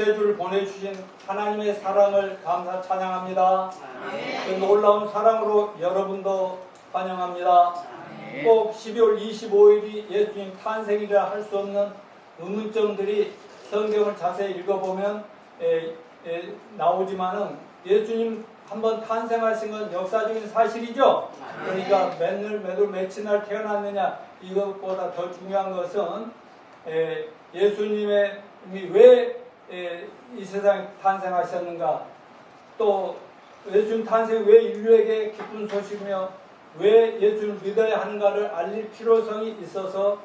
구세주를 보내주신 하나님의 사랑을 감사 찬양합니다. 그 놀라운 사랑으로 여러분도 환영합니다. 꼭 12월 25일이 예수님 탄생이라 할 수 없는 의문점들이 성경을 자세히 읽어보면 나오지만은 예수님 한번 탄생하신 건 역사적인 사실이죠. 그러니까 며칠 날 태어났느냐 이것보다 더 중요한 것은 예수님이 왜 이 세상에 탄생하셨는가, 또 예수님 탄생이 왜 인류에게 기쁜 소식이며 왜 예수님을 믿어야 하는가를 알릴 필요성이 있어서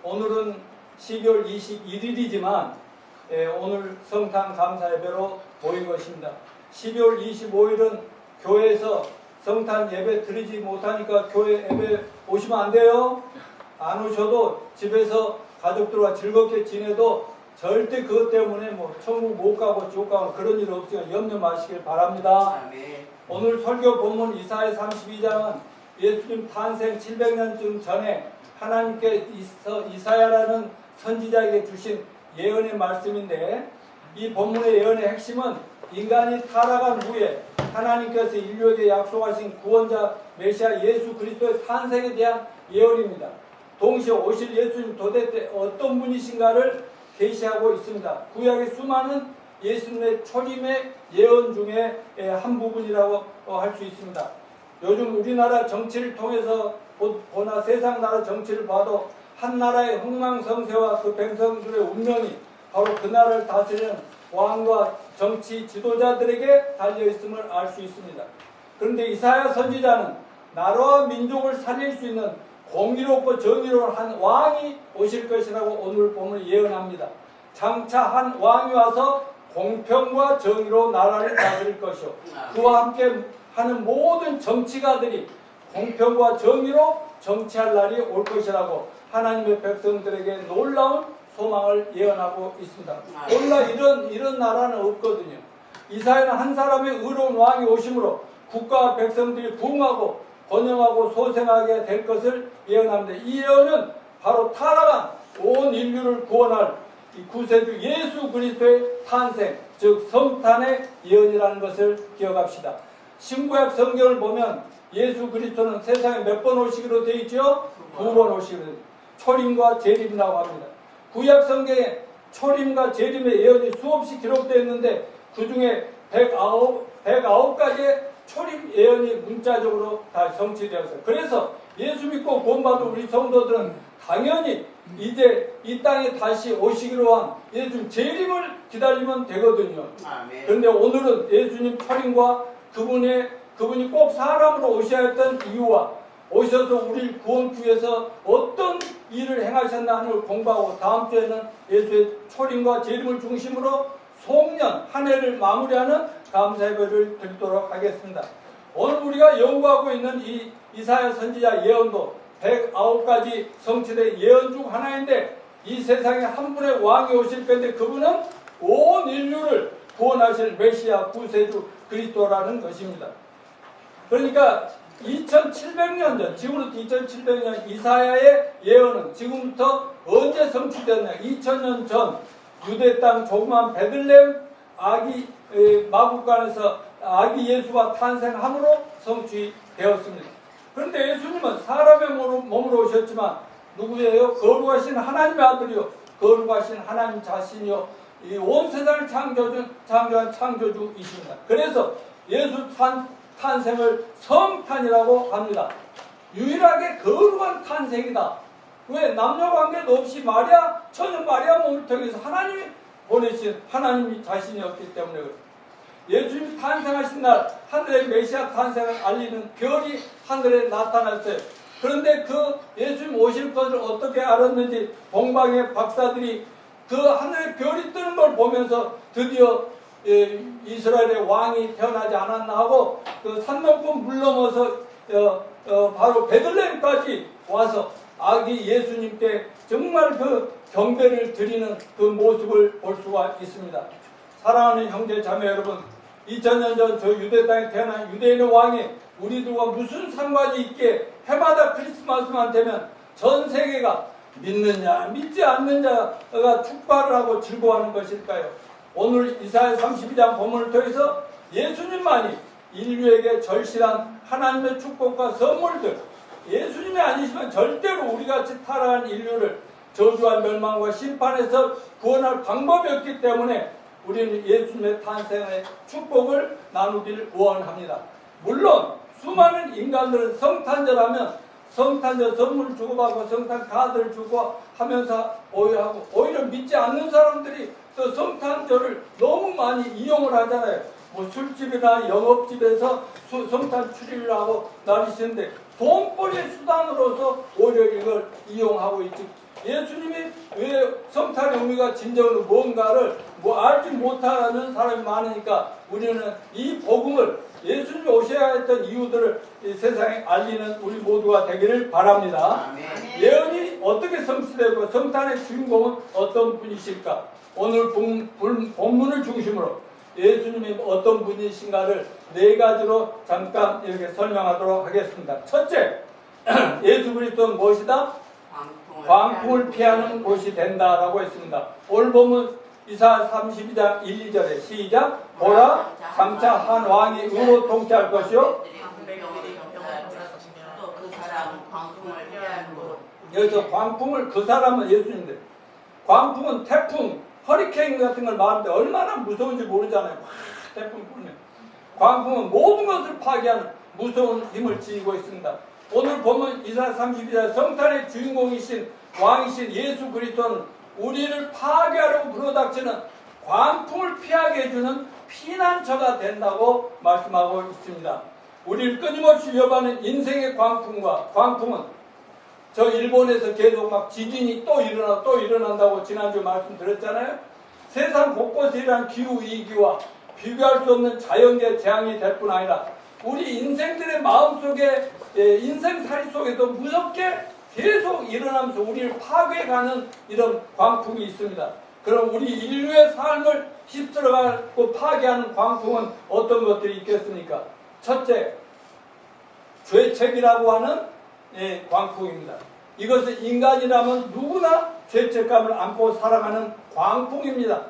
오늘은 12월 21일이지만 오늘 성탄 감사 예배로 모인 것입니다. 12월 25일은 교회에서 성탄 예배 드리지 못하니까 교회 예배 오시면 안 돼요. 안 오셔도 집에서 가족들과 즐겁게 지내도 절대 그것 때문에 뭐 천국 못 가고 지옥 가고 그런 일 없으니까 염려 마시길 바랍니다. 오늘 설교 본문 이사야 32장은 예수님 탄생 700년쯤 전에 하나님께 이사야라는 선지자에게 주신 예언의 말씀인데, 이 본문의 예언의 핵심은 인간이 타락한 후에 하나님께서 인류에게 약속하신 구원자 메시아 예수 그리스도의 탄생에 대한 예언입니다. 동시에 오실 예수님 도대체 어떤 분이신가를 계시하고 있습니다. 구약의 수많은 예수님의 초림의 예언 중에 한 부분이라고 할 수 있습니다. 요즘 우리나라 정치를 통해서 보나 세상 나라 정치를 봐도 한 나라의 흥망성쇠와 그 백성들의 운명이 바로 그 나라를 다스리는 왕과 정치 지도자들에게 달려있음을 알 수 있습니다. 그런데 이사야 선지자는 나라와 민족을 살릴 수 있는 공의롭고 정의로운 한 왕이 오실 것이라고 오늘 본문을 예언합니다. 장차 한 왕이 와서 공평과 정의로 나라를 다스릴 것이요, 그와 함께 하는 모든 정치가들이 공평과 정의로 정치할 날이 올 것이라고 하나님의 백성들에게 놀라운 소망을 예언하고 있습니다. 오늘날 이런 나라는 없거든요. 이사야는 한 사람의 의로운 왕이 오심으로 국가와 백성들이 부흥하고 번영하고 소생하게 될 것을 예언합니다. 이 예언은 바로 타락한 온 인류를 구원할 이 구세주 예수 그리스도의 탄생, 즉 성탄의 예언이라는 것을 기억합시다. 신구약 성경을 보면 예수 그리스도는 세상에 몇 번 오시기로 되어 있죠? 2번 오시기로 되어 있죠. 초림과 재림이라고 합니다. 구약 성경에 초림과 재림의 예언이 수없이 기록되어 있는데 그 중에 109가지의 초림 예언이 문자적으로 다 성취되었어요. 그래서 예수 믿고 구원받은 우리 성도들은 당연히 이제 이 땅에 다시 오시기로 한 예수님 재림을 기다리면 되거든요. 그런데 오늘은 예수님 초림과 그분이 꼭 사람으로 오셔야 했던 이유와 오셔서 우리를 구원하기 위해서 어떤 일을 행하셨나 하는 걸 공부하고, 다음 주에는 예수의 초림과 재림을 중심으로 송년 한 해를 마무리하는 감사 예배를 드리도록 하겠습니다. 오늘 우리가 연구하고 있는 이 이사야 선지자 예언도 109가지 성취된 예언 중 하나인데, 이 세상에 한 분의 왕이 오실 건데 그분은 온 인류를 구원하실 메시아 구세주 그리스도라는 것입니다. 그러니까 2700년 전, 지금부터 2700년 이사야의 예언은 지금부터 언제 성취되었냐? 2000년 전 유대 땅 조그만 베들레헴 아기 마구간에서 아기 예수가 탄생함으로 성취되었습니다. 그런데 예수님은 사람의 몸으로 오셨지만 누구예요? 거룩하신 하나님의 아들이요, 거룩하신 하나님 자신이요, 이 온 세상을 창조한 창조주이십니다. 그래서 예수 탄생을 성탄이라고 합니다. 유일하게 거룩한 탄생이다. 왜? 남녀관계도 없이 처녀 마리아 몸을 통해서 하나님이 보내신 하나님 자신이었기 때문에 그렇습니다. 예수님이 탄생하신 날 하늘의 메시아 탄생을 알리는 별이 하늘에 나타났어요. 그런데 그 예수님 오실 것을 어떻게 알았는지 동방의 박사들이 그 하늘의 별이 뜨는 걸 보면서 드디어 이스라엘의 왕이 태어나지 않았나 하고 그 산 넘고 물 넘어서 바로 베들레헴까지 와서 아기 예수님께 정말 그 경배를 드리는 그 모습을 볼 수가 있습니다. 사랑하는 형제 자매 여러분, 2000년 전 저 유대 땅에 태어난 유대인의 왕이 우리들과 무슨 상관이 있기에 해마다 크리스마스만 되면 전 세계가 믿느냐 믿지 않는 자가 축복을 하고 즐거워하는 것일까요? 오늘 이사야 32장 본문을 통해서 예수님만이 인류에게 절실한 하나님의 축복과 선물들, 예수님이 아니시면 절대로 우리같이 타락한 인류를 저주와 멸망과 심판에서 구원할 방법이 없기 때문에 우리는 예수님의 탄생의 축복을 나누길 원합니다. 물론 수많은 인간들은 성탄절하면 성탄절 선물 주고받고 성탄 카드를 주고 하면서 오히려 믿지 않는 사람들이 또 성탄절을 너무 많이 이용을 하잖아요. 뭐 술집이나 영업집에서 성탄 추리를 하고 나르시는데 돈벌이의 수단으로서 오히려 이걸 이용하고 있지. 예수님이 왜 성탄의 의미가 진정으로 뭔가를 알지 못하는 사람이 많으니까 우리는 이 복음을 예수님이 오셔야 했던 이유들을 이 세상에 알리는 우리 모두가 되기를 바랍니다. 예언이 어떻게 성취되고 성탄의 주인공은 어떤 분이실까? 오늘 본문을 중심으로 예수님이 어떤 분이신가를 네 가지로 잠깐 이렇게 설명하도록 하겠습니다. 첫째, 예수 그리스도는 무엇이다? 광풍을 피하는 곳이 된다라고 했습니다. 오늘 보면 이사야 32장 1, 2절에 시작. 보라, 장차 한 왕이 의로 통치할 것이요. 여기서 광풍을, 그 사람은 예수님인데, 광풍은 태풍, 허리케인 같은 걸 말하는데 얼마나 무서운지 모르잖아요. 태풍 불면. 광풍은 모든 것을 파괴하는 무서운 힘을 지니고 있습니다. 오늘 보면 이사야 32장 성탄의 주인공이신 왕이신 예수 그리스도는 우리를 파괴하려고 불어닥치는 광풍을 피하게 해주는 피난처가 된다고 말씀하고 있습니다. 우리를 끊임없이 위협하는 인생의 광풍은 저 일본에서 계속 막 지진이 또 일어난다고 지난주 말씀드렸잖아요. 세상 곳곳에 일어난 기후위기와 비교할 수 없는 자연계 재앙이 될 뿐 아니라 우리 인생들의 마음속에 인생살이 속에도 무섭게 계속 일어나면서 우리를 파괴해가는 이런 광풍이 있습니다. 그럼 우리 인류의 삶을 휩쓸어가고 파괴하는 광풍은 어떤 것들이 있겠습니까? 첫째, 죄책이라고 하는 광풍입니다. 이것은 인간이라면 누구나 죄책감을 안고 살아가는 광풍입니다.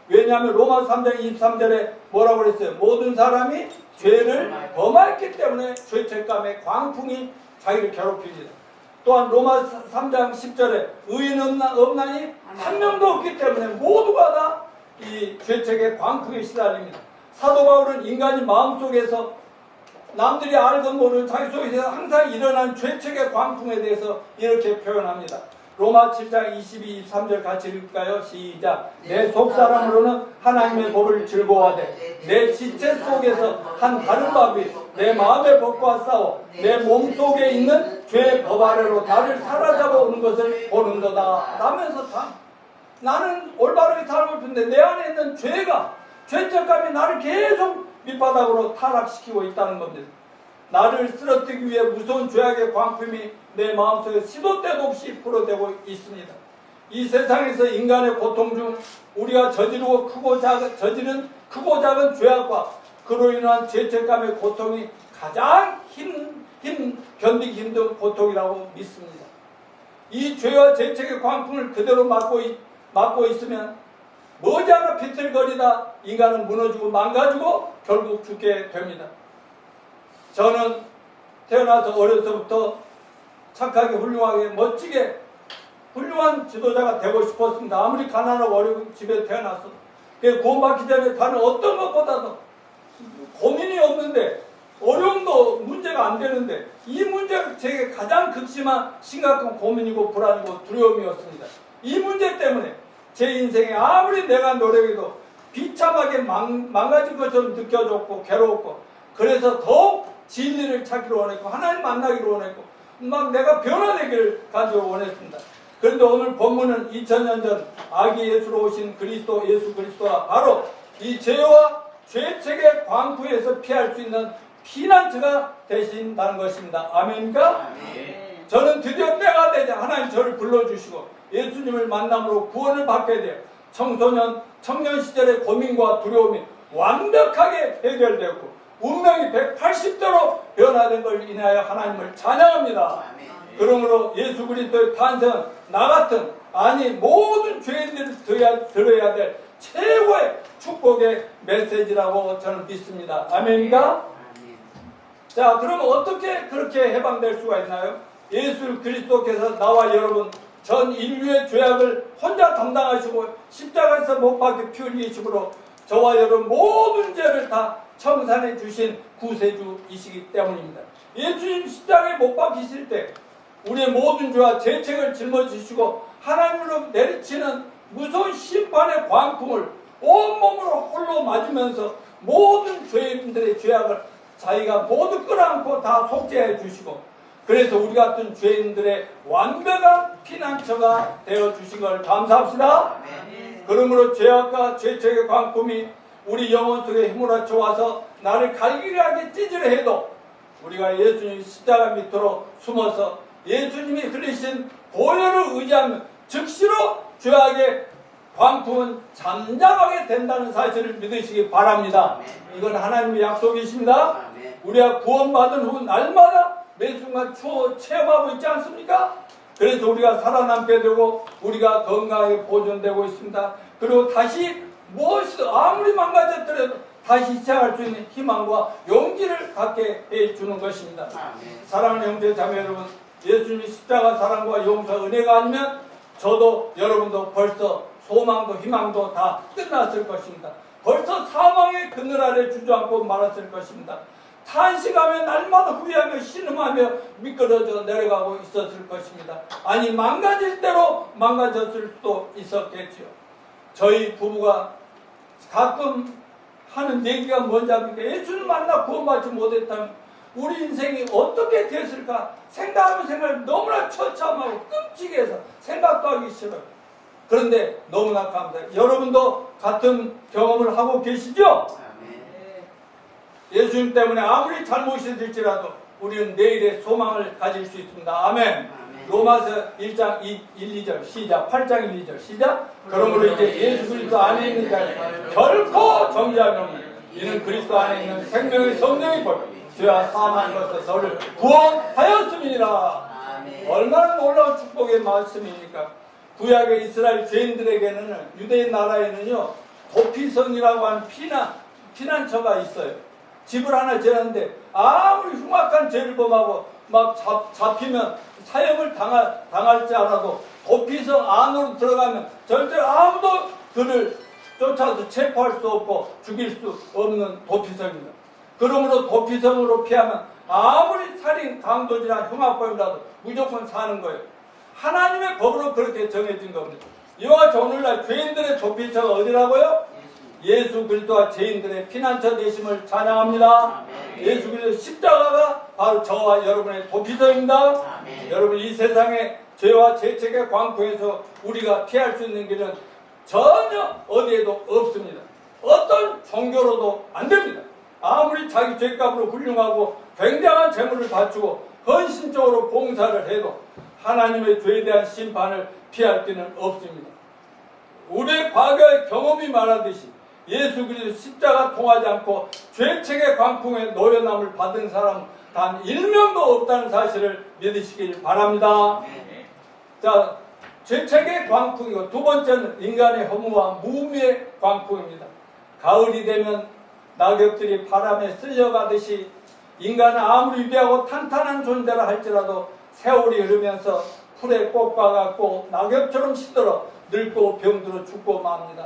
왜냐하면 로마 3장 23절에 뭐라고 그랬어요? 모든 사람이 죄를 범했기 때문에 죄책감의 광풍이 자기를 괴롭힙니다. 또한 로마 3장 10절에 의인 없나니 한 명도 없기 때문에 모두가 다 이 죄책의 광풍에 시달립니다. 사도 바울은 인간이 마음속에서 남들이 알건 모르는 자기 속에서 항상 일어난 죄책의 광풍에 대해서 이렇게 표현합니다. 로마 7장 22, 23절 같이 읽을까요? 시작. 내 속사람으로는 하나님의 법을 즐거워하되 내 지체 속에서 한 다른 법이 내 마음의 법과 싸워 내 몸속에 있는 죄의 법 아래로 나를 사로잡아 오는 것을 보는도다 라면서 나는 올바르게 살고 있는데 내 안에 있는 죄책감이 나를 계속 밑바닥으로 타락시키고 있다는 겁니다. 나를 쓰러뜨리기 위해 무서운 죄악의 광풍이 내 마음속에 시도 때도 없이 불어대고 있습니다. 이 세상에서 인간의 고통 중 우리가 저지르는 크고 작은 죄악과 그로 인한 죄책감의 고통이 가장 견디기 힘든 고통이라고 믿습니다. 이 죄와 죄책의 광풍을 그대로 막고 있으면 머지않아 비틀거리다 인간은 무너지고 망가지고 결국 죽게 됩니다. 저는 태어나서 어려서부터 착하게 훌륭하게 멋지게 훌륭한 지도자가 되고 싶었습니다. 아무리 가난하고 어려운 집에 태어났어. 구원받기 전에 다른 어떤 것보다도 고민이 없는데 어려움도 문제가 안 되는데 이 문제가 제게 가장 극심한 심각한 고민이고 불안이고 두려움이었습니다. 이 문제 때문에 제 인생에 아무리 내가 노력해도 비참하게 망가진 것처럼 느껴졌고 괴로웠고 그래서 더욱 진리를 찾기를 원했고 하나님 만나기를 원했고 막 내가 변화되기를 간절히 원했습니다. 그런데 오늘 본문은 2000년 전 아기 예수로 오신 예수 그리스도가 바로 이 죄와 죄책의 광풍에서 피할 수 있는 피난처가 되신다는 것입니다. 아멘입니까? 아멘. 저는 드디어 때가 되자 하나님 저를 불러주시고 예수님을 만남으로 구원을 받게 돼요. 청년 시절의 고민과 두려움이 완벽하게 해결되고 운명이 180도로 변화된 걸 인하여 하나님을 찬양합니다. 아멘. 그러므로 예수 그리스도의 탄생은 나 같은 아니 모든 죄인들이 들어야 될 최고의 축복의 메시지라고 저는 믿습니다. 아멘입니까? 자, 그러면 어떻게 그렇게 해방될 수가 있나요? 예수 그리스도께서 나와 여러분 전 인류의 죄악을 혼자 담당하시고 십자가에서 못 박혀 피 흘리심으로 저와 여러분 모든 죄를 다 청산해 주신 구세주이시기 때문입니다. 예수님 십자가에 못 박히실 때 우리의 모든 죄와 죄책을 짊어지시고 하나님으로 내리치는 무서운 심판의 광풍을 온몸으로 홀로 맞으면서 모든 죄인들의 죄악을 자기가 모두 끌어안고 다 속죄해 주시고 그래서 우리 같은 죄인들의 완벽한 피난처가 되어 주신 걸 감사합시다. 그러므로 죄악과 죄책의 광풍이 우리 영혼 속에 휘몰아쳐 와서 나를 갈기하게 찌질해 해도 우리가 예수님 십자가 밑으로 숨어서 예수님이 흘리신 보혈을 의지하면 즉시로 죄악의 광풍은 잠잠하게 된다는 사실을 믿으시기 바랍니다. 이건 하나님의 약속이십니다. 우리가 구원받은 후 날마다 매 순간 체험하고 있지 않습니까? 그래서 우리가 살아남게 되고 우리가 건강하게 보존되고 있습니다. 그리고 다시 무엇이든 아무리 망가졌더라도 다시 시작할 수 있는 희망과 용기를 갖게 해주는 것입니다. 사랑하는 형제 자매 여러분, 예수님의 십자가 사랑과 용서 은혜가 아니면 저도 여러분도 벌써 소망도 희망도 다 끝났을 것입니다. 벌써 사망의 그늘 아래 주저앉고 말았을 것입니다. 탄식하며 날마다 후회하며 신음하며 미끄러져 내려가고 있었을 것입니다. 아니 망가질 대로 망가졌을 수도 있었겠지요. 저희 부부가 가끔 하는 얘기가 뭔지 압니까? 예수를 만나 구원받지 못했다면 우리 인생이 어떻게 됐을까 생각하면 너무나 처참하고 끔찍해서 생각도 하기 싫어요. 그런데 너무나 감사해요. 여러분도 같은 경험을 하고 계시죠? 예수님 때문에 아무리 잘못이 될지라도 우리는 내일의 소망을 가질 수 있습니다. 아멘. 로마서 1장 1, 2절 시작. 8장 1, 2절 시작. 그러므로 이제 예수 그리스도 안에 있는 자는 결코 정죄함이 없는 이는 그리스도 안에 있는 생명의 성령이 보여 죄와 사함한 것을 너를 구원하였음이니라. 얼마나 놀라운 축복의 말씀입니까? 구약의 이스라엘 죄인들에게는 유대인 나라에는요 도피성이라고 하는 피난처가 있어요. 집을 하나 지었는데 아무리 흉악한 죄를 범하고 막 잡히면 사형을 당할지 알아도 도피성 안으로 들어가면 절대 아무도 그를 쫓아서 체포할 수 없고 죽일 수 없는 도피성입니다. 그러므로 도피성으로 피하면 아무리 살인, 강도질이나 흉악범이라도 무조건 사는 거예요. 하나님의 법으로 그렇게 정해진 겁니다. 이와 같이 오늘날 죄인들의 도피처가 어디라고요? 예수 그리스도와 죄인들의 피난처 되심을 찬양합니다. 예수 그리스도 십자가가 바로 저와 여러분의 도피처입니다. 여러분 이 세상의 죄와 죄책의 광풍에서 우리가 피할 수 있는 길은 전혀 어디에도 없습니다. 어떤 종교로도 안 됩니다. 아무리 자기 죄값으로 훌륭하고 굉장한 재물을 바치고 헌신적으로 봉사를 해도 하나님의 죄에 대한 심판을 피할 길은 없습니다. 우리의 과거의 경험이 말하듯이 예수 그리스도 십자가 통하지 않고 죄책의 광풍에 노여남을 받은 사람 단 1명도 없다는 사실을 믿으시길 바랍니다. 자, 죄책의 광풍이고 두 번째는 인간의 허무와 무미의 광풍입니다. 가을이 되면 낙엽들이 바람에 쓸려가듯이 인간은 아무리 위대하고 탄탄한 존재라 할지라도 세월이 흐르면서 풀의 꽃과 같고 낙엽처럼 시들어 늙고 병들어 죽고 맙니다.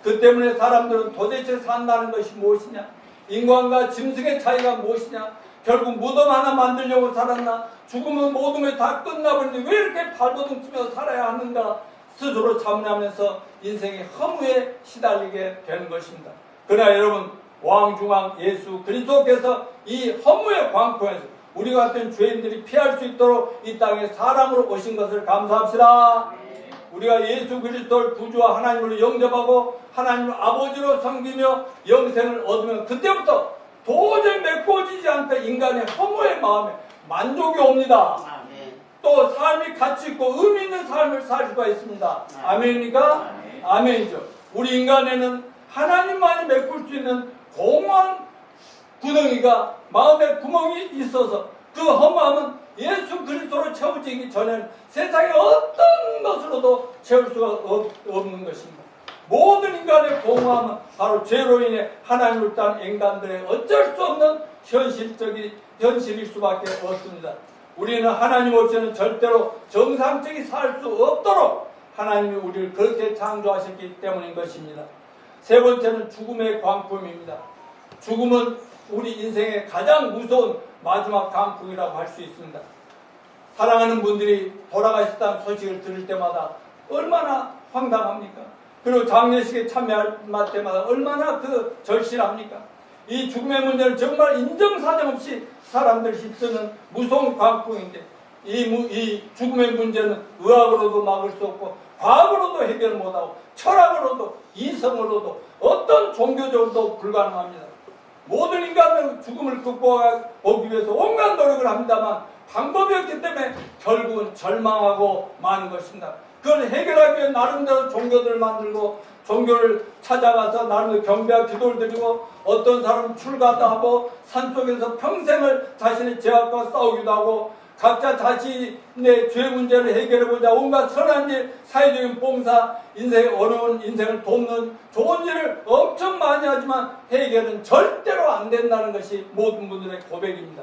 그 때문에 사람들은 도대체 산다는 것이 무엇이냐? 인간과 짐승의 차이가 무엇이냐? 결국 무덤 하나 만들려고 살았나? 죽으면 모든 게 다 끝나버리는데 왜 이렇게 발버둥 치며 살아야 하는가? 스스로 자문하면서 인생의 허무에 시달리게 되는 것입니다. 그러나 여러분 왕중왕 예수 그리스도께서 이 허무의 광풍에서 우리 같은 죄인들이 피할 수 있도록 이 땅에 사람으로 오신 것을 감사합시다. 우리가 예수 그리스도를 구주와 하나님으로 영접하고 하나님을 아버지로 섬기며 영생을 얻으면 그때부터 도저히 메꿔지지 않던 인간의 허무의 마음에 만족이 옵니다. 또 삶이 가치 있고 의미 있는 삶을 살 수가 있습니다. 아멘입니까? 아멘이죠. 우리 인간에는 하나님만이 메꿀 수 있는 공허한 구덩이가 마음의 구멍이 있어서 그 그 허무함은 예수 그리스도로 채워지기 전에는 세상의 어떤 것으로도 채울 수가 없는 것입니다. 모든 인간의 공허함은 바로 죄로 인해 하나님을 떠난 인간들의 어쩔 수 없는 현실일 수밖에 없습니다. 우리는 하나님 없이는 절대로 정상적인 살 수 없도록 하나님이 우리를 그렇게 창조하셨기 때문인 것입니다. 세 번째는 죽음의 광풍입니다. 죽음은 우리 인생의 가장 무서운 마지막 광풍이라고 할 수 있습니다. 사랑하는 분들이 돌아가셨다는 소식을 들을 때마다 얼마나 황당합니까? 그리고 장례식에 참여할 때마다 얼마나 절실합니까? 이 죽음의 문제는 정말 인정사정 없이 사람들이 휩쓰는 무서운 광풍인데 이 죽음의 문제는 의학으로도 막을 수 없고 과학으로도 해결 못하고 철학으로도 이성으로도 어떤 종교적으로도 불가능합니다. 모든 인간은 죽음을 극복하기 위해서 온갖 노력을 합니다만 방법이 없기 때문에 결국은 절망하고 마는 것입니다. 그걸 해결하기 위해 나름대로 종교들을 만들고 종교를 찾아가서 나름대로 경배와 기도를 드리고 어떤 사람은 출가도 하고 산속에서 평생을 자신의 죄악과 싸우기도 하고 각자 자신의 죄 문제를 해결해보자 온갖 선한 일, 사회적인 봉사, 인생의 어려운 인생을 돕는 좋은 일을 엄청 많이 하지만 해결은 절대로 안 된다는 것이 모든 분들의 고백입니다.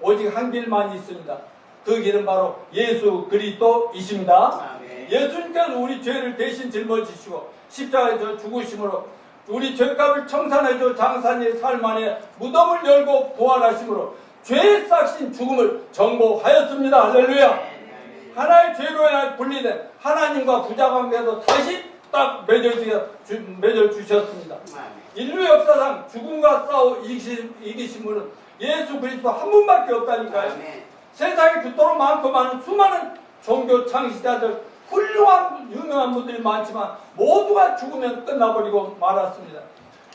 오직 한 길만 있습니다. 그 길은 바로 예수 그리스도이십니다. 예수님께서 우리 죄를 대신 짊어지시고 십자가에서 죽으심으로 우리 죄값을 청산해줘 장사의 삶 안에 무덤을 열고 부활하심으로 죄의 싹신 죽음을 정복하였습니다. 할렐루야. 하나의 죄로 인해 분리된 하나님과 부자관계도 다시 딱 맺어주셨습니다. 인류 역사상 죽음과 싸워 이기신 분은 예수 그리스도 한 분밖에 없다니까요. 세상에 그토록 많고 많은 수많은 종교 창시자들 훌륭한 유명한 분들이 많지만 모두가 죽으면 끝나버리고 말았습니다.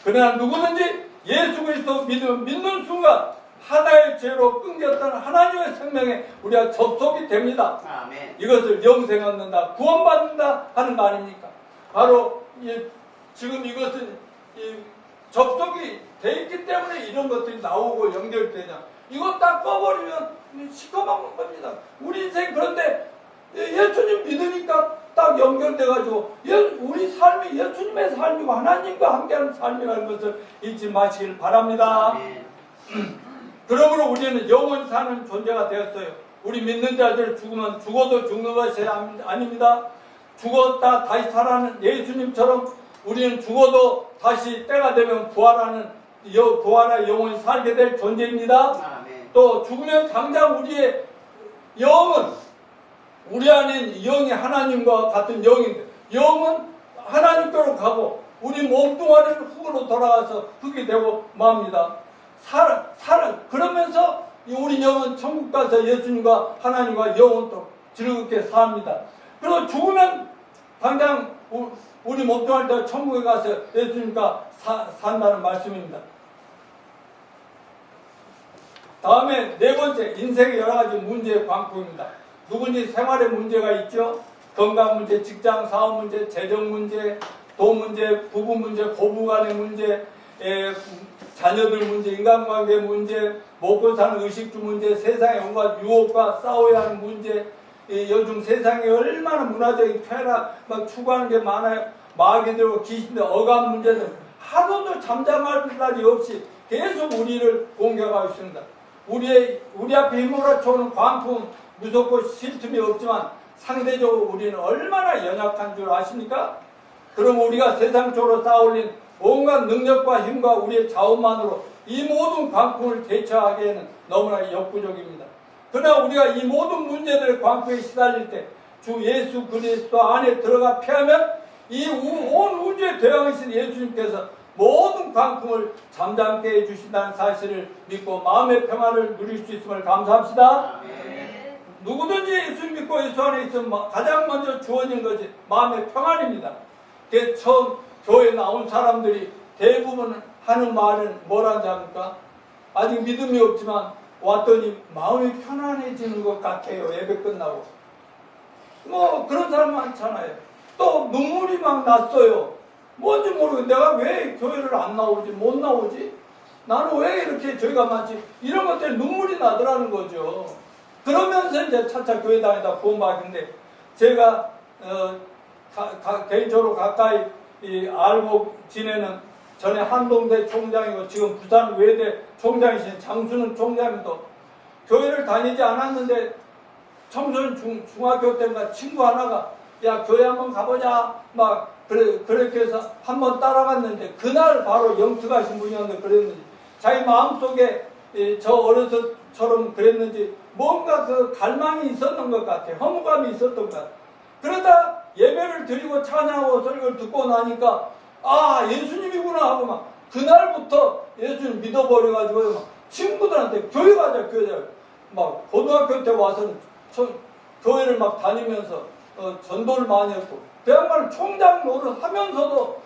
그러나 누구든지 예수 그리스도 믿는 순간 하나의 죄로 끊겼던 하나님의 생명에 우리가 접속이 됩니다. 아멘. 이것을 영생 얻는다, 구원받는다 하는 거 아닙니까? 바로 지금 이것은 접속이 돼 있기 때문에 이런 것들이 나오고 연결되냐. 이거 딱 꺼버리면 시커먼 겁니다. 우리 인생 그런데 예수님 믿으니까 딱 연결돼가지고 우리 삶이 예수님의 삶이고 하나님과 함께하는 삶이라는 것을 잊지 마시길 바랍니다. 그러므로 우리는 영원히 사는 존재가 되었어요. 우리 믿는 자들 죽으면 죽어도 죽는 것이 아닙니다. 죽었다 다시 살아나는 예수님처럼 우리는 죽어도 다시 때가 되면 부활하여 영원히 살게 될 존재입니다. 또 죽으면 당장 우리의 영은 우리 안에 영이 하나님과 같은 영인데 영은 하나님께로 가고 우리 몸뚱아리는 흙으로 돌아가서 흙이 되고 맙니다. 그러면서 우리 영은 천국 가서 예수님과 하나님과 영원토록 즐겁게 삽니다. 그리고 죽으면 당장 우리 몸뚱아리가 천국에 가서 예수님과 산다는 말씀입니다. 다음에 네 번째, 인생의 여러 가지 문제의 광풍입니다. 누군지 생활에 문제가 있죠. 건강 문제, 직장 사업 문제, 재정 문제, 돈 문제, 부부 문제, 고부 간의 문제, 자녀들 문제, 인간관계 문제, 먹고 사는 의식주 문제, 세상의 온갖 유혹과 싸워야 하는 문제, 요즘 세상에 얼마나 문화적인 쾌락 막 추구하는 게 많아요. 마귀 들고 귀신들 억압 문제는 하루도 잠잠할 날이 없이 계속 우리를 공격하고 있습니다. 우리 앞에 휘몰아쳐오는 광풍 무섭고 쉴 틈이 없지만 상대적으로 우리는 얼마나 연약한 줄 아십니까? 그럼 우리가 세상적으로 쌓아올린 온갖 능력과 힘과 우리의 자원만으로 이 모든 광풍을 대처하기에는 너무나 역부족입니다. 그러나 우리가 이 모든 문제들의 광풍에 시달릴 때 주 예수 그리스도 안에 들어가 피하면 이 온 우주의 대왕이신 예수님께서 모든 광풍을 잠잠게 해주신다는 사실을 믿고 마음의 평안을 누릴 수 있음을 감사합시다. 누구든지 예수 믿고 예수 안에 있으면 가장 먼저 주어진 것이 마음의 평안입니다. 처음 교회에 나온 사람들이 대부분 하는 말은 뭐라는지 압니까? 아직 믿음이 없지만 왔더니 마음이 편안해지는 것 같아요. 예배 끝나고. 그런 사람 많잖아요. 또 눈물이 막 났어요. 뭔지 모르고 내가 왜 교회를 안 나오지? 못 나오지? 나는 왜 이렇게 죄가 많지? 이런 것 때문에 눈물이 나더라는 거죠. 그러면서 이제 차차 교회 다니다 구원받았는데, 제가 개인적으로 가까이 알고 지내는 전에 한동대 총장이고 지금 부산 외대 총장이신 장순은 총장님도 교회를 다니지 않았는데 청소년 중학교 때인가 친구 하나가 야 교회 한번 가보자 막 그렇게 해서 한번 따라갔는데 그날 바로 영특하신 분이었는데 그랬는지 자기 마음속에 저 어려서처럼 그랬는지 뭔가 그 갈망이 있었던 것 같아요. 허무감이 있었던 것 같아요. 그러다 예배를 드리고 찬양하고 설교를 듣고 나니까 아 예수님이구나 하고 막 그날부터 예수님 믿어버려가지고 막 친구들한테 교회 가자 교회 가자 막 고등학교 때 와서는 교회를 막 다니면서 전도를 많이 했고 그야말로 총장 노릇 하면서도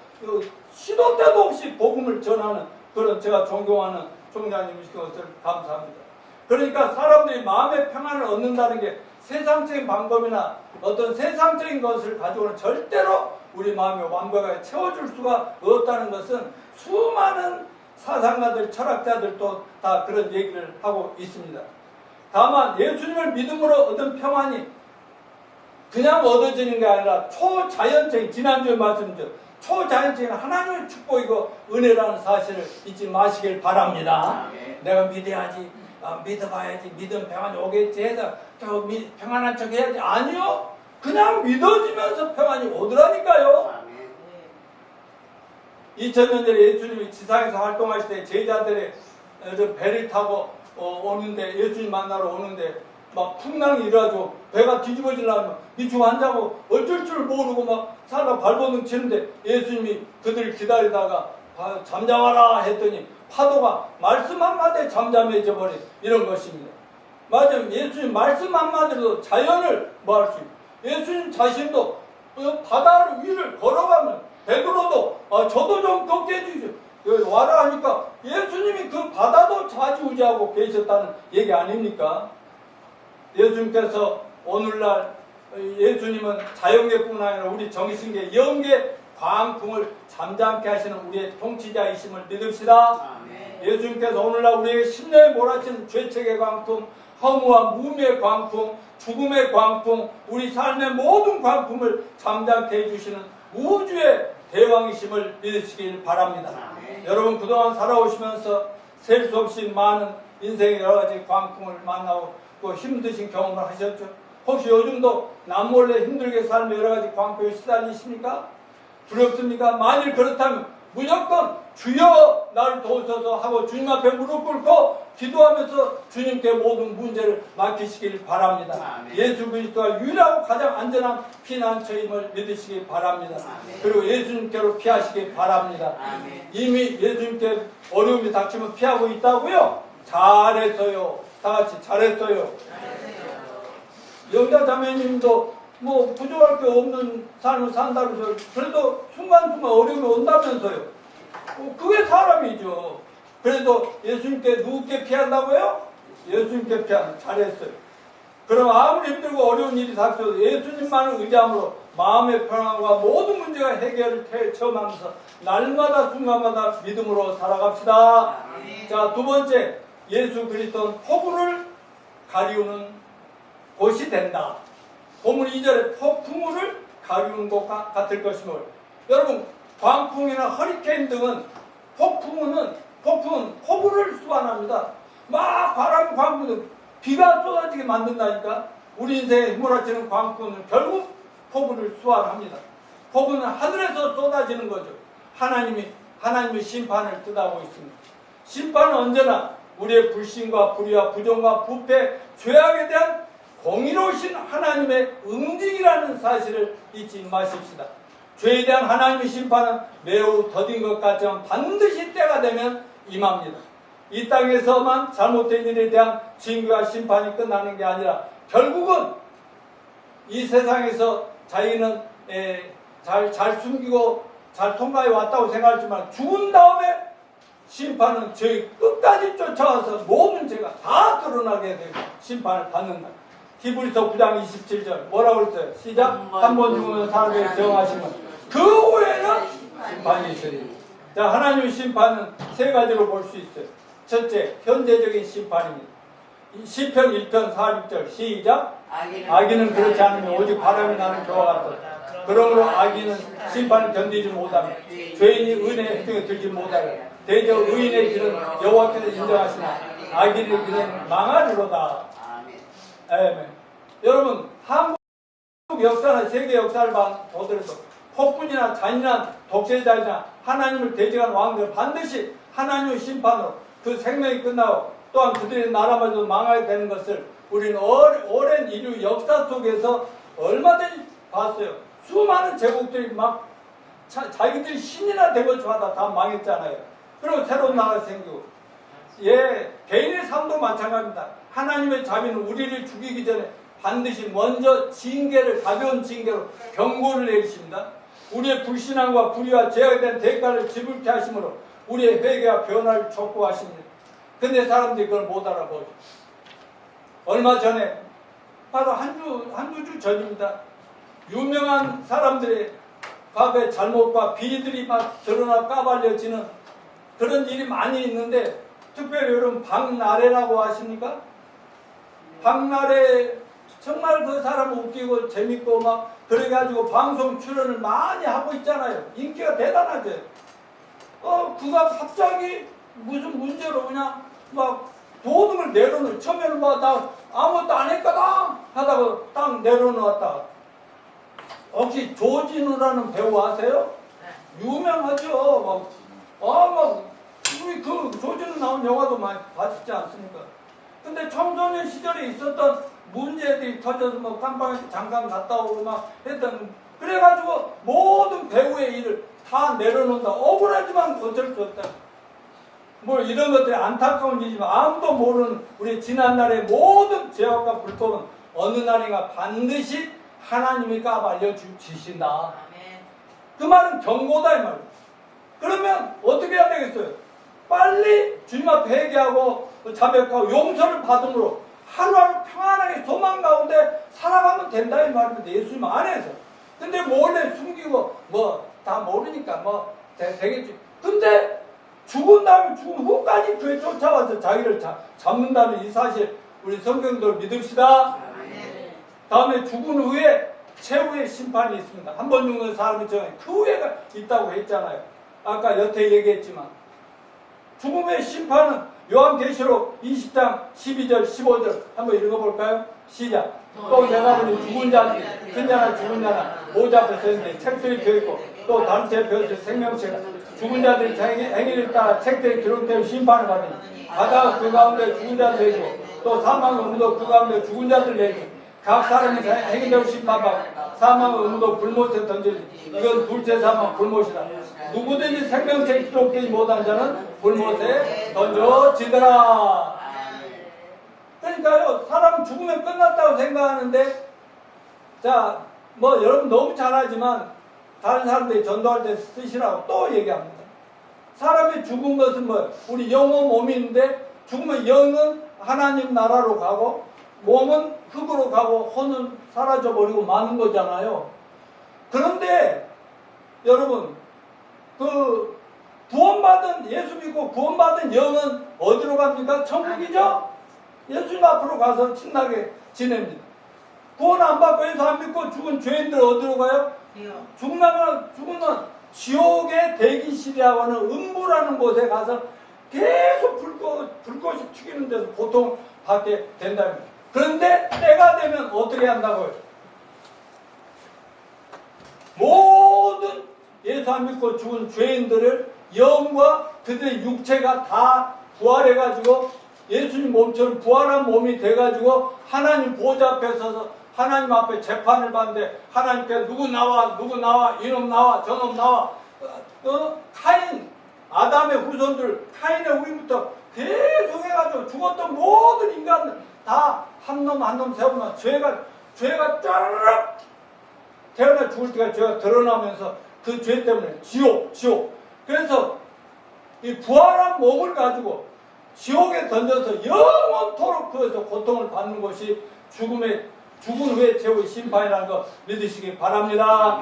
시도 때도 없이 복음을 전하는 그런 제가 존경하는 총장님이신 것을 감사합니다. 그러니까 사람들이 마음의 평안을 얻는다는 게 세상적인 방법이나 어떤 세상적인 것을 가지고는 절대로 우리 마음을 완벽하게 채워줄 수가 없다는 것은 수많은 사상가들, 철학자들도 다 그런 얘기를 하고 있습니다. 다만 예수님을 믿음으로 얻은 평안이 그냥 얻어지는 게 아니라 초자연적인, 지난주에 말씀드렸죠. 초자연적인 하나님의 축복이고 은혜라는 사실을 잊지 마시길 바랍니다. 내가 믿어야지, 믿어봐야지, 믿음 평안이 오겠지 해서 평안한 척 해야지. 아니요. 그냥 믿어지면서 평안이 오더라니까요. 2000년 전에 예수님이 지상에서 활동하실 때 제자들의 배를 타고 오는데 예수님 만나러 오는데 막 풍랑이 일어나죠. 배가 뒤집어지려면 미치고 앉아고 어쩔 줄 모르고 막 살다 발버둥 치는데 예수님이 그들을 기다리다가 잠잠하라 했더니 파도가 말씀 한마디에 잠잠해져 버린 이런 것입니다. 맞아요. 예수님 말씀 한마디로 자연을 뭐할 수 있고 예수님 자신도 바다 위를 걸어가면 베드로도 저도 좀 걷게 해주십시오. 여기 와라 하니까 예수님이 그 바다도 좌지우지하고 계셨다는 얘기 아닙니까? 예수님께서 오늘날 예수님은 자연계뿐 아니라 우리 정신계, 영계, 광풍을 잠잠케 하시는 우리의 통치자이심을 믿읍시다. 예수님께서 오늘날 우리에게 심령에 몰아치는 죄책의 광풍, 허무와 무미의 광풍, 죽음의 광풍, 우리 삶의 모든 광풍을 잠잠케 해주시는 우주의 대왕이심을 믿으시길 바랍니다. 여러분 그동안 살아오시면서 셀 수 없이 많은 인생의 여러 가지 광풍을 만나고 또 힘드신 경험을 하셨죠. 혹시 요즘도 남몰래 힘들게 살며 여러 가지 광풍에 시달리십니까? 두렵습니까? 만일 그렇다면 무조건 주여 나를 도우소서 하고 주님 앞에 무릎 꿇고 기도하면서 주님께 모든 문제를 맡기시길 바랍니다. 예수 그리스도가 유일하고 가장 안전한 피난처임을 믿으시기 바랍니다. 그리고 예수님께로 피하시기 바랍니다. 이미 예수님께 어려움이 닥치면 피하고 있다고요? 잘했어요. 다 같이 잘했어요. 영자 자매님도 뭐 부족할 게 없는 삶을 산다면서요. 그래도 순간순간 어려움이 온다면서요. 그게 사람이죠. 그래도 예수님께 누구께 피한다고요? 예수님께 피한다. 잘했어요. 그럼 아무리 힘들고 어려운 일이 닥쳐도 예수님만을 의지함으로 마음의 평안과 모든 문제가 해결을 체험하면서 날마다 순간마다 믿음으로 살아갑시다. 자, 두 번째, 예수 그리스도는 폭우를 가리우는 곳이 된다. 본문 2절에 폭풍우를 가리우는 것과 같을 것이므로 여러분 광풍이나 허리케인 등은 폭풍은 폭우를 수반합니다. 막 바람 광풍은 비가 쏟아지게 만든다니까. 우리 인생에 휘몰아치는 광풍은 결국 폭우를 수반합니다. 폭우는 하늘에서 쏟아지는 거죠. 하나님의 심판을 뜻하고 있습니다. 심판은 언제나 우리의 불신과 불의와 부정과 부패, 죄악에 대한 공의로우신 하나님의 응징이라는 사실을 잊지 마십시다. 죄에 대한 하나님의 심판은 매우 더딘 것 같지만 반드시 때가 되면 임합니다. 이 땅에서만 잘못된 일에 대한 징계와 심판이 끝나는 게 아니라 결국은 이 세상에서 자기는 잘 숨기고 잘 통과해 왔다고 생각하지만 죽은 다음에 심판은 저희 끝까지 쫓아와서 모든 죄가 다 드러나게 되고 심판을 받는다. 히브리서 9장 27절 뭐라고 그랬어요? 시작. 한 번 죽으면 사람에게 정하시면 그 후에는 심판이 있으리. 자, 하나님의 심판은 세 가지로 볼 수 있어요. 첫째, 현재적인 심판입니다. 시편 1편 40절 시작. 악인은 그렇지 않으면 오직 바람이 나는 겨와 같다. 그러므로 악인은 심판을 견디지 못하며 죄인이 은혜의 행정에 들지 못하며 대저 의인의 길은 여호와께서 인정하시나 악인의 길은 망하리로다. 아멘. 여러분, 한국 역사나 세계 역사를 보더라도 폭군이나 잔인한 독재자이나 하나님을 대적한 왕들 반드시 하나님의 심판으로 그 생명이 끝나고 또한 그들의 나라마저도 망하게 되는 것을 우리는 오랜 인류 역사 속에서 얼마든지 봤어요. 수많은 제국들이 막 자기들이 신이나 되고자 하다 다 망했잖아요. 그리고 새로운 나라가 생기고. 예, 개인의 삶도 마찬가지입니다. 하나님의 자비는 우리를 죽이기 전에 반드시 먼저 징계를, 가벼운 징계로 경고를 내리십니다. 우리의 불신앙과 불의와 죄악에 대한 대가를 지불케 하심으로 우리의 회개와 변화를 촉구하십니다. 근데 사람들이 그걸 못 알아보죠. 얼마 전에, 바로 한두 주 전입니다. 유명한 사람들의 과거의 잘못과 비리들이 막 드러나 까발려지는 그런 일이 많이 있는데, 특별히 여러분 박나래라고 아십니까? 박나래 정말 그 사람 웃기고 재밌고 막 그래가지고 방송 출연을 많이 하고 있잖아요. 인기가 대단하죠. 그가 갑자기 무슨 문제로 그냥 막 도둑을 내려놓은, 처음에는 막 나 아무것도 안 했거든 하다가 딱 내려놓았다. 혹시 조진우라는 배우 아세요? 유명하죠. 우리 그 조진우 나온 영화도 많이 봤지 않습니까? 근데 청소년 시절에 있었던 문제들이 터져서 뭐 깜빵에서 잠깐 갔다 오고 막 했던, 그래가지고 모든 배우의 일을 다 내려놓는다. 억울하지만 어쩔 수 없다. 뭐 이런 것들이 안타까운 일이지만 아무도 모르는 우리 지난날의 모든 죄악과 불법은 어느 날인가 반드시 하나님이 까발려 주신다. 그 말은 경고다 이 말이에요. 그러면 어떻게 해야 되겠어요? 빨리 주님 앞에 회개하고 자백하고 용서를 받음으로 하루하루 평안하게 소망 가운데 살아가면 된다 이 말입니다. 예수님 안에서. 근데 몰래 숨기고 뭐 다 모르니까 뭐 되겠지. 근데 죽은 다음에 죽은 후까지 교회 쫓아와서 자기를 잡는다는 이 사실 우리 성경들 믿읍시다. 다음에 죽은 후에 최후의 심판이 있습니다. 한 번 죽는 사람이 그 후회가 있다고 했잖아요. 아까 여태 얘기했지만 죽음의 심판은 요한계시록 20장 12절 15절 한번 읽어볼까요? 시작. 또 내가 보니 죽은 자는 큰 자나 죽은 자나 모자 앞에 서있는데 책들이 펴있고 또 다른 제 펴서 생명체가 죽은 자들이 자기 행위를 따라 책들에 기록되어 심판을 받으니 바다가 그 가운데 죽은 자들 내고 또 사망의 음도 그 가운데 죽은 자들 내고 각 사람이 행위대로 심판받고 사망의 음도 불못에 던지니 이건 둘째 사망 불못이다. 누구든지 생명체에 기록되지 못한 자는 불못에 던져지더라. 그러니까요, 사람 죽으면 끝났다고 생각하는데, 자, 뭐 여러분 너무 잘하지만 다른 사람들이 전도할 때 쓰시라고 또 얘기합니다. 사람이 죽은 것은 뭐 우리 영혼 몸이 있는데 죽으면 영은 하나님 나라로 가고 몸은 흙으로 가고 혼은 사라져버리고 마는 거잖아요. 그런데 여러분 그 구원받은, 예수 믿고 구원받은 영은 어디로 갑니까? 천국이죠? 예수님 앞으로 가서 신나게 지냅니다. 구원 안 받고 예수 안 믿고 죽은 죄인들 어디로 가요? 죽으면 지옥의 대기실이라고 하는 음부라는 곳에 가서 계속 불꽃이 튀기는 데서 고통을 받게 된다는 거예요. 그런데 때가 되면 어떻게 한다고요? 모든 예수 안 믿고 죽은 죄인들을 영과 그들의 육체가 다 부활해가지고 예수님 몸처럼 부활한 몸이 돼가지고 하나님 보좌 앞에 서서 하나님 앞에 재판을 받는데 하나님께 누구 나와 이놈 나와 저놈 나와 카인 아담의 후손들 카인의 우리부터 계속 해가지고 죽었던 모든 인간들 다 한 놈 한 놈 세우면 죄가 짜르륵 태어나 죽을 때가 죄가 드러나면서 그 죄 때문에 지옥. 그래서 이 부활한 몸을 가지고 지옥에 던져서 영원토록 그에서 고통을 받는 것이 죽은 후에 최후의 심판이라는 거 믿으시기 바랍니다.